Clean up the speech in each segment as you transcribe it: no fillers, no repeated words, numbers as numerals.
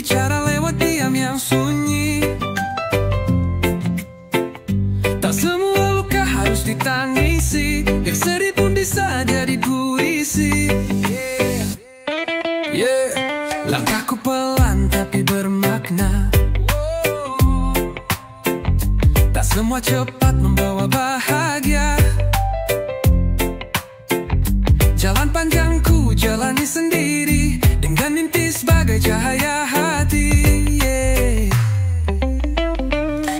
bicara lewat diam yang sunyi. Tak semua luka harus ditangisi, yang sedih pun bisa jadi puisi. Langkahku pelan tapi bermakna. Tak semua cepat membawa bahagia. Jalan panjangku jalani sendiri, dengan mimpi sebagai cahaya hati.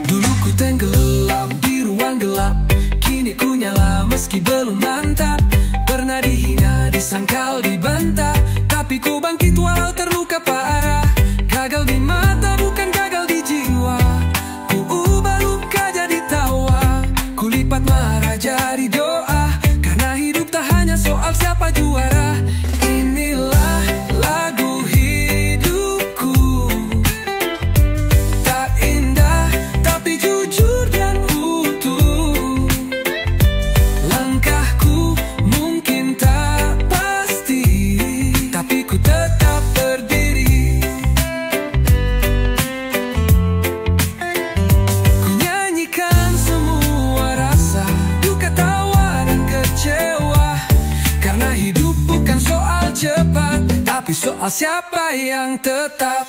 Dulu ku tenggelam di ruang gelap, kini ku nyala meski belum mantap. Pernah dihina, disangkal, dibantah, tapi ku bangkit walau terluka parah. Gagal di mata bukan gagal di jiwa, ku ubah luka jadi tawa. Ku lipat marah jadi doa, karena hidup tak hanya soal siapa juara. Inilah lagu hidupku, tak indah tapi jujur dan utuh. Langkahku mungkin tak pasti, tapi ku tetap berdiri. Ku nyanyikan semua rasa, duka, tawa, dan kecewa. Karena hidup bukan soal cepat, tapi soal siapa yang tetap.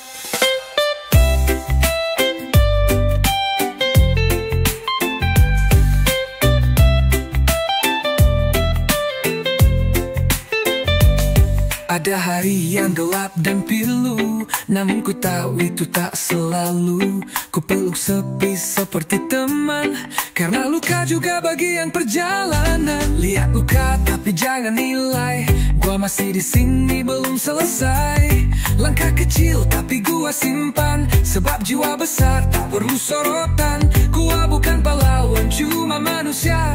Ada hari yang gelap dan pilu, namun ku tahu itu tak selalu. Ku peluk sepi seperti teman, karena luka juga bagian perjalanan. Lihat luka tapi jangan nilai, gua masih di sini belum selesai. Langkah kecil tapi gua simpan, sebab jiwa besar tak perlu sorotan. Gua bukan pahlawan, cuma manusia.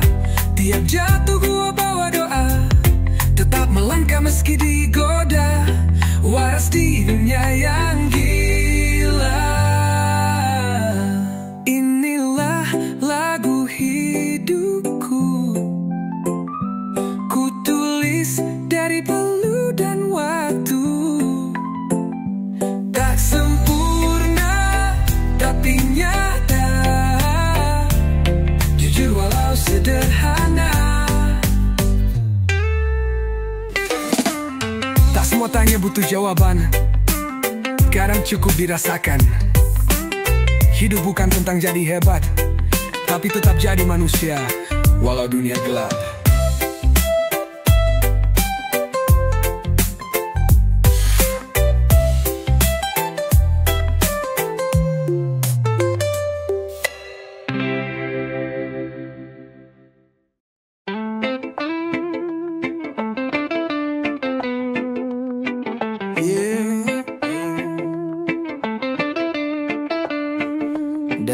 Tiap jatuh gua bawa doa, tetap melangkah meski digoda. Waras di dunia yang gila. Inilah lagu hidupku, ku tulis dari peluh dan waktu. Tak sempurna tapi nyata, jujur walau sederhana. Semua tanya butuh jawaban, kadang cukup dirasakan. Hidup bukan tentang jadi hebat, tapi tetap jadi manusia walau dunia gelap.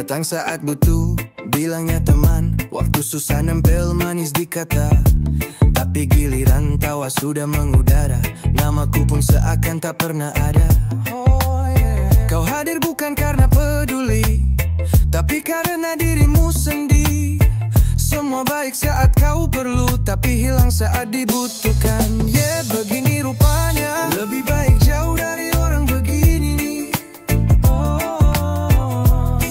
Datang saat butuh, bilangnya teman. Waktu susah nempel manis di kata, tapi giliran tawa sudah mengudara. Namaku pun seakan tak pernah ada. Kau hadir bukan karena peduli, tapi karena dirimu sendiri. Semua baik saat kau perlu, tapi hilang saat dibutuhkan. Begini rupanya, lebih baik jauh dari orang begini,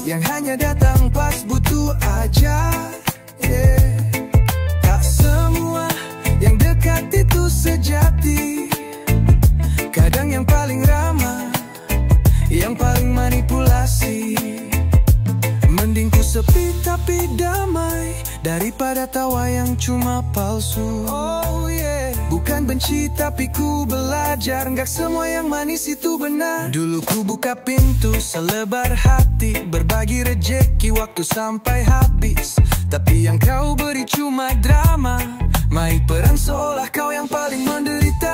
yang hanya datang pas butuh aja. Tak semua yang dekat itu sejati. Kadang yang paling ramah, yang paling manipulasi. Mending ku sepi tapi damai, daripada tawa yang cuma palsu. Bukan benci tapi ku belajar, nggak semua yang manis itu benar. Dulu ku buka pintu selebar hati, berbagi rejeki waktu sampai habis. Tapi yang kau beri cuma drama, main peran seolah kau yang paling menderita.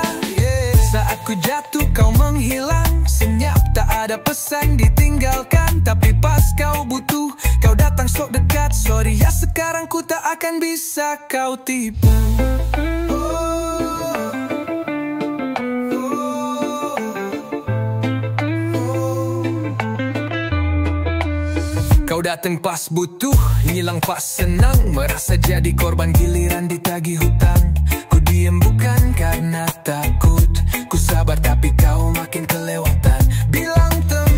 Saat ku jatuh kau menghilang, senyap tak ada pesan ditinggalkan. Tapi pas kau butuh, kau datang sok dekat. Sorry ya sekarang ku tak akan bisa kau tipu. Kau datang pas butuh, ngilang pas senang. Merasa jadi korban giliran ditagih hutang. Ku diem bukan karena takut, ku sabar tapi kau makin kelewatan. Bilang teman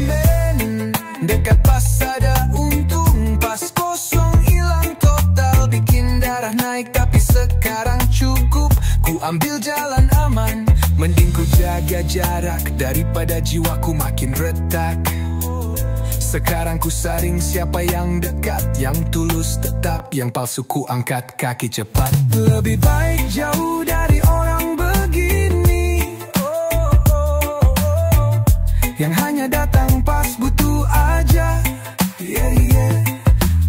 jarak daripada jiwaku makin retak. Sekarang ku saring siapa yang dekat, yang tulus tetap, yang palsu ku angkat kaki cepat. Lebih baik jauh dari orang begini, yang hanya datang pas butuh aja.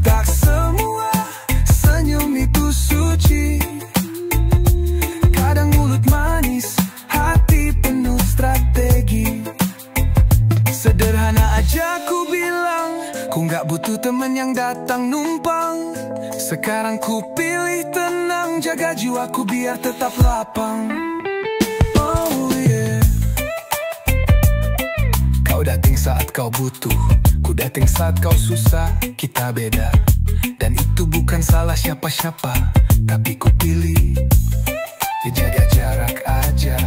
Tak semua senyum itu suci, kadang mulut manis, hati penuh strategi. Sederhana aja ku bilang, ku gak butuh temen yang datang numpang. Sekarang ku pilih tenang, jaga jiwaku biar tetap lapang. Oh yeah. Kau datang saat kau butuh, ku datang saat kau susah. Kita beda, dan itu bukan salah siapa-siapa, tapi ku pilih jaga jarak aja.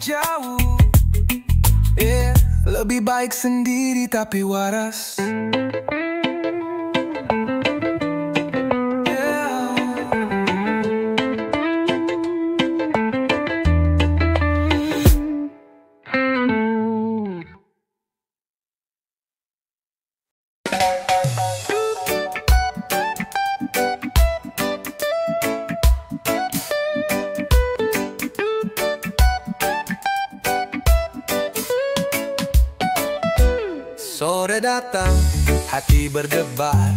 Jauh, lebih baik sendiri tapi waras. Sore datang, hati berdebar,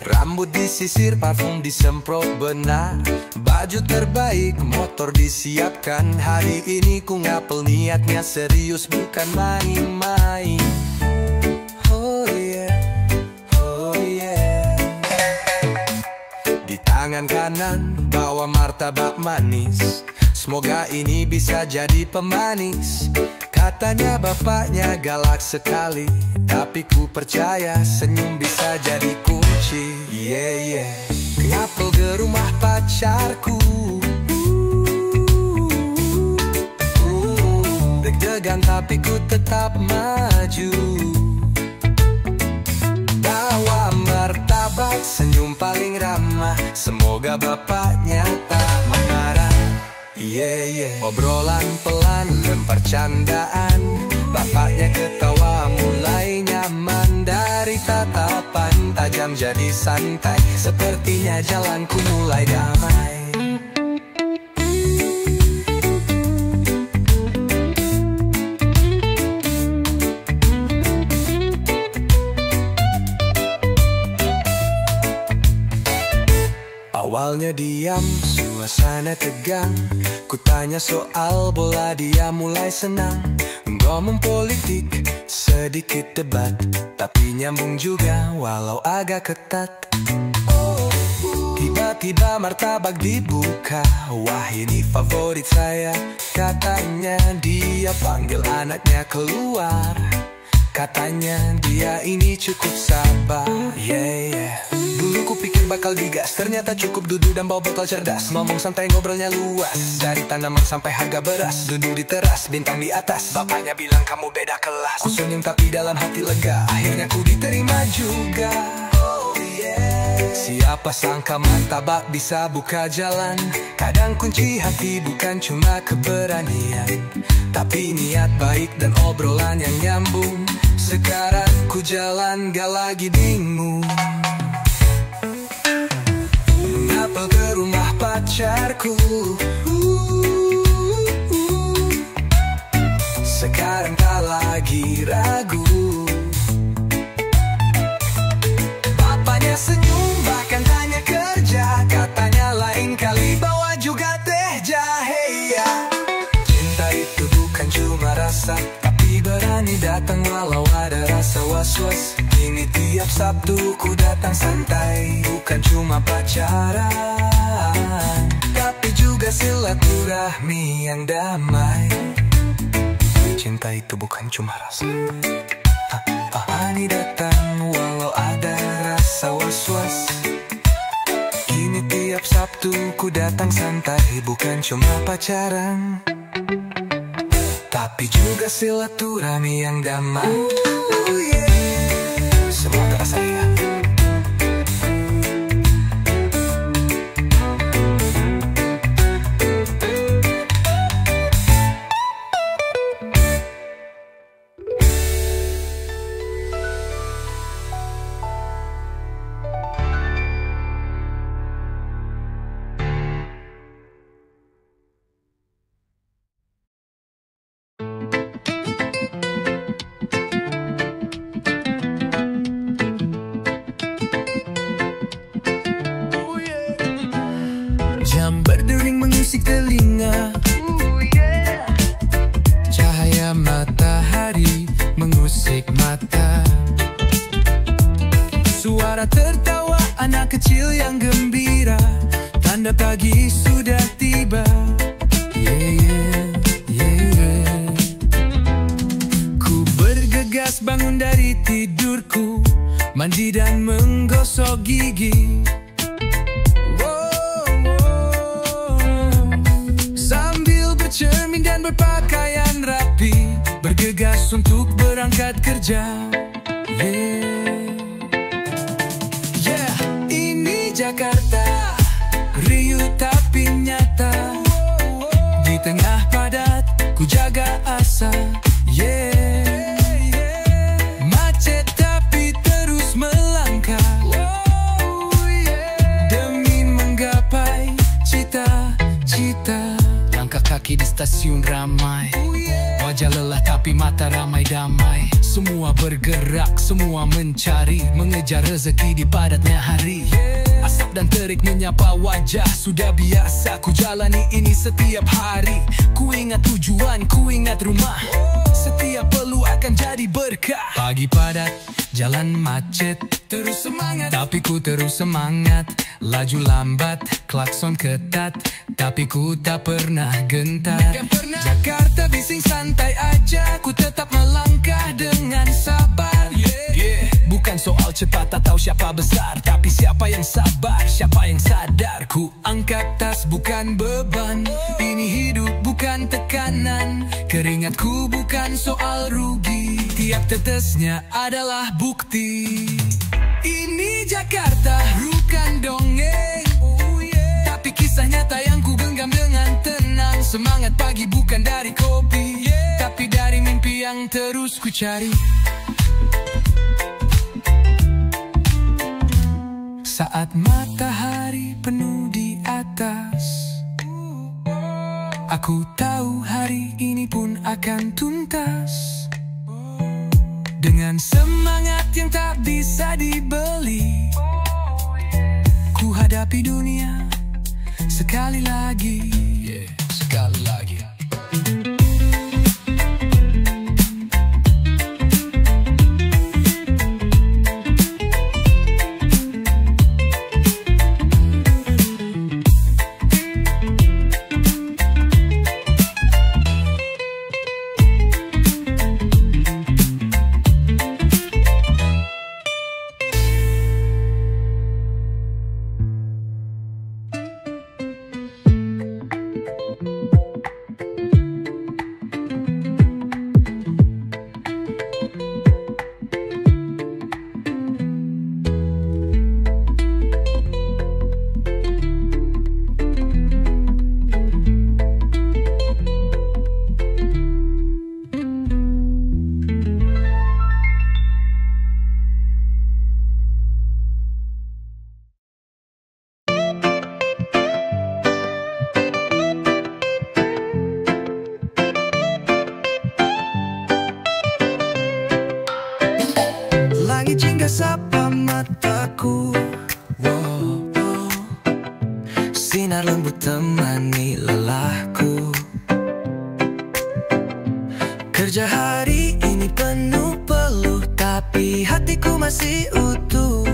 rambut disisir, parfum disemprot benar. Baju terbaik, motor disiapkan. Hari ini ku ngapel, niatnya serius bukan main-main. Oh yeah, oh yeah. Di tangan kanan bawa martabak manis, semoga ini bisa jadi pemanis. Katanya bapaknya galak sekali, tapi ku percaya senyum bisa jadi kunci. Yeah, yeah. Ngapel ke rumah pacarku, deg-degan tapi ku tetap maju. Bawa martabak, senyum paling ramah, semoga bapaknya tak marah. Yeah, yeah. Obrolan pelan, lempar candaan, bapaknya ketawa mulai nyaman. Dari tatapan tajam jadi santai, sepertinya jalanku mulai damai. Awalnya diam, suasana tegang. Ku tanya soal bola, dia mulai senang. Ngomong politik, sedikit debat, tapi nyambung juga walau agak ketat. Tiba-tiba martabak dibuka, wah ini favorit saya. Katanya dia panggil anaknya keluar, katanya dia ini cukup sabar. Yeah, yeah. Dulu ku pikir bakal digas, ternyata cukup duduk dan bawa bekal cerdas. Ngomong santai ngobrolnya luas, dari tanaman sampai harga beras. Duduk di teras, bintang di atas, bapaknya bilang kamu beda kelas. Ku senyum tapi dalam hati lega, akhirnya ku diterima juga. Oh yeah. Siapa sangka martabak bisa buka jalan. Kadang kunci hati bukan cuma keberanian, tapi niat baik dan obrolan yang nyambung. Sekarang ku jalan gak lagi bingung. Ngapel ke rumah pacarku, sekarang tak lagi ragu. Bapaknya senyum bahkan tanya kerja, katanya lain kali bawa juga teh jahe ya. Cinta itu bukan cuma rasa, tapi berani datang walau ada rasa was-was. Kini tiap Sabtu ku datang santai, bukan cuma pacaran, tapi juga silaturahmi yang damai. Cinta itu bukan cuma rasa, berani datang walau ada rasa was-was. Kini tiap Sabtu ku datang santai, bukan cuma pacaran, tapi juga silaturahmi yang damai. Oh yeah. Semua terasa ya. sambil yang gembira, tanda pagi sudah tiba. Ku bergegas bangun dari tidurku, mandi dan menggosok gigi. Sambil bercermin dan berpakaian rapi, bergegas untuk berangkat kerja. Ini Jakarta, riuh tapi nyata. Di tengah padat, ku jaga asa. Macet tapi terus melangkah, demi menggapai cita-cita. Langkah kaki di stasiun ramai, wajah lelah tapi mata ramai damai. Semua bergerak, semua mencari, mengejar rezeki di padatnya hari. Asap dan terik menyapa wajah, sudah biasa ku jalani ini setiap hari. Ku ingat tujuan, ku ingat rumah, setiap peluh akan jadi berkah. Pagi padat, jalan macet, terus semangat, tapi ku terus semangat. Laju lambat, klakson ketat, tapi ku tak pernah gentar. Jakarta bising santai aja, ku tetap melangkah dengan sabar. Bukan soal cepat atau siapa besar, tapi siapa yang sabar, siapa yang sadar. Ku angkat tas bukan beban, ini hidup bukan tekanan. Keringatku bukan soal rugi, tiap tetesnya adalah bukti. Ini Jakarta bukan dongeng, tapi kisah nyata yang ku genggam dengan tenang. Semangat pagi bukan dari kopi, tapi dari mimpi yang terus ku cari. Saat matahari penuh di atas, aku tahu hari ini pun akan tuntas. Dengan semangat yang tak bisa dibeli, ku hadapi dunia sekali lagi. Sekali lagi. Sapa mataku, sinar lembut temani lelahku. Kerja hari ini penuh peluh, tapi hatiku masih utuh.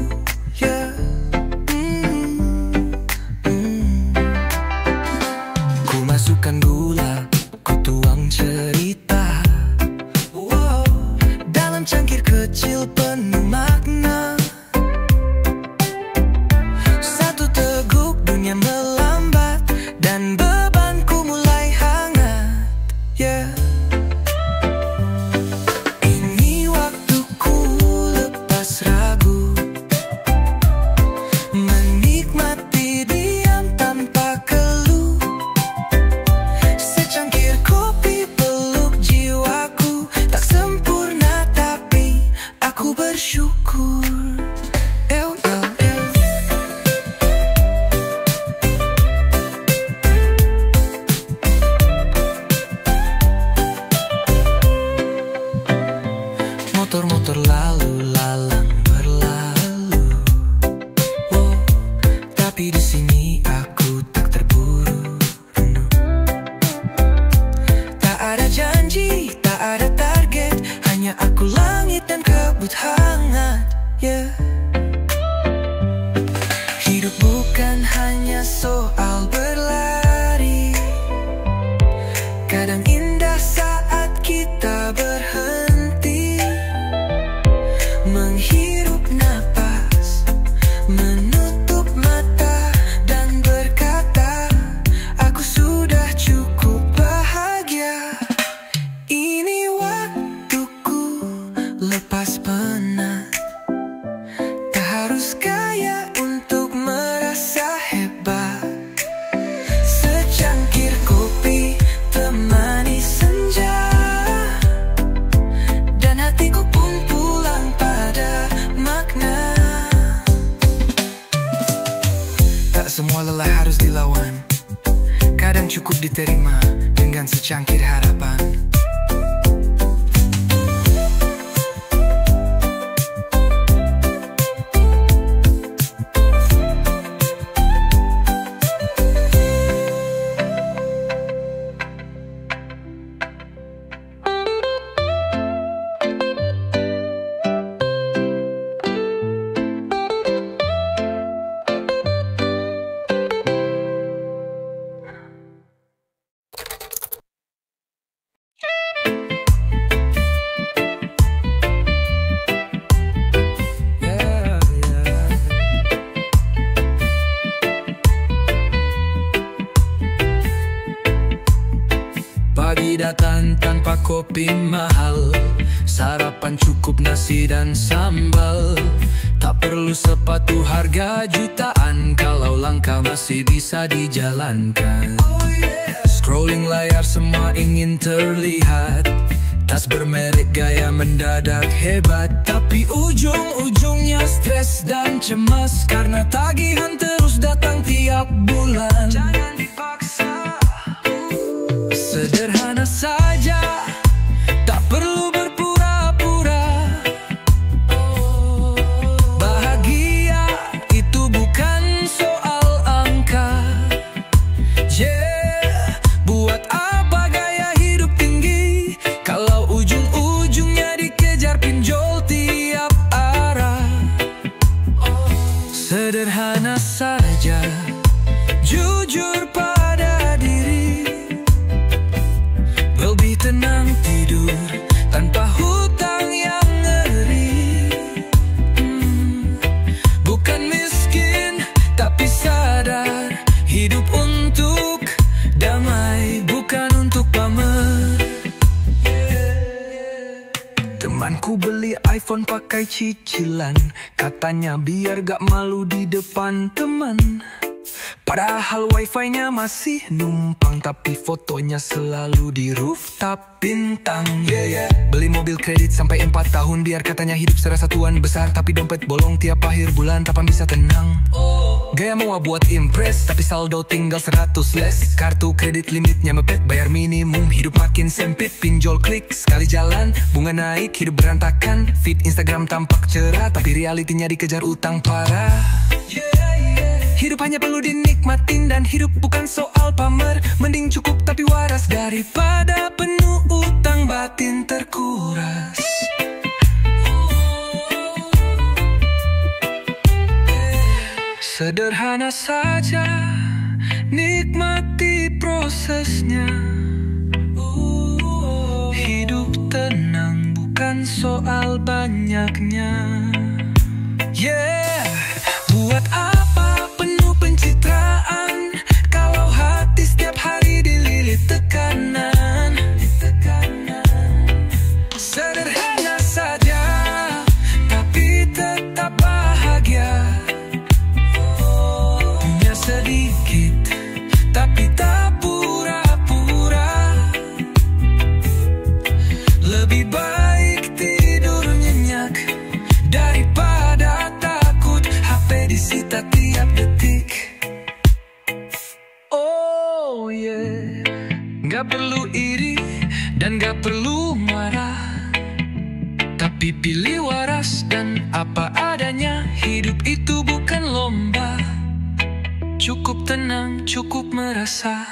Ku masukkan gula, ku tuang cerita, dalam cangkir kecil penuh makna. Satu teguk dunia melambat, dan bebanku mulai hangat. Ini waktuku lepas ragu, menikmati diam tanpa keluh. Secangkir kopi peluk jiwaku, tak sempurna tapi aku bersyukur. Motor-motor lalu lalang berlalu, tapi di sini aku tak terburu. Tak ada janji, tak ada target, hanya aku, langit dan kabut hangat. Hidup bukan hanya soal berlari. Kadang indah saat kita berhenti, menghirup napas, menutup mata dan berkata, aku sudah cukup bahagia. Ini waktuku lepas penat. Tak harus kaya untuk merasa hebat. Secangkir kopi temani senja, dan hatiku pun pulang pada makna. Tak semua lelah harus dilawan, kadang cukup diterima dengan secangkir harapan. Pagi datang tanpa kopi mahal, sarapan cukup nasi dan sambal. Tak perlu sepatu harga jutaan kalau langkah masih bisa dijalankan. Scrolling layar semua ingin terlihat, tas bermerek gaya mendadak hebat, tapi ujung-ujungnya stres dan cemas karena tagihan terus datang tiap bulan. Jangan dipaksa, sederhana saja, tak perlu berpura-pura. Bahagia itu bukan soal angka. Buat apa gaya hidup tinggi kalau ujung-ujungnya dikejar pinjol tiap arah. Sederhana saja, jujur pada diri, lebih tenang tidur tanpa hutang yang ngeri. Bukan miskin tapi sadar, hidup untuk damai bukan untuk pamer. Temanku beli iPhone pakai cicilan, katanya biar gak malu di depan teman. Padahal wifi-nya masih numpang, tapi fotonya selalu di rooftop bintang. Beli mobil kredit sampai 4 tahun biar katanya hidup serasa tuan besar, tapi dompet bolong tiap akhir bulan tapan bisa tenang. Gaya mau buat impress, tapi saldo tinggal 100 less. Kartu kredit limitnya mepet, bayar minimum, hidup makin sempit. Pinjol klik, sekali jalan, bunga naik, hidup berantakan. Feed Instagram tampak cerah, tapi realitinya dikejar utang parah. Hidup hanya perlu dinikmatin dan hidup bukan soal pamer. Mending cukup tapi waras daripada penuh utang batin terkuras. Sederhana saja, nikmati prosesnya. Hidup tenang bukan soal banyaknya. Buat apa penuh pencitraan kalau hati setiap hari dililit tekanan. Sederhana saja tapi tetap bahagia. Punya sedikit tapi tak pura-pura. Lebih baik tidur nyenyak daripada takut HP disita tiap detik. Gak perlu iri dan gak perlu marah, tapi pilih waras dan apa adanya. Hidup itu bukan lomba, cukup tenang, cukup merasa.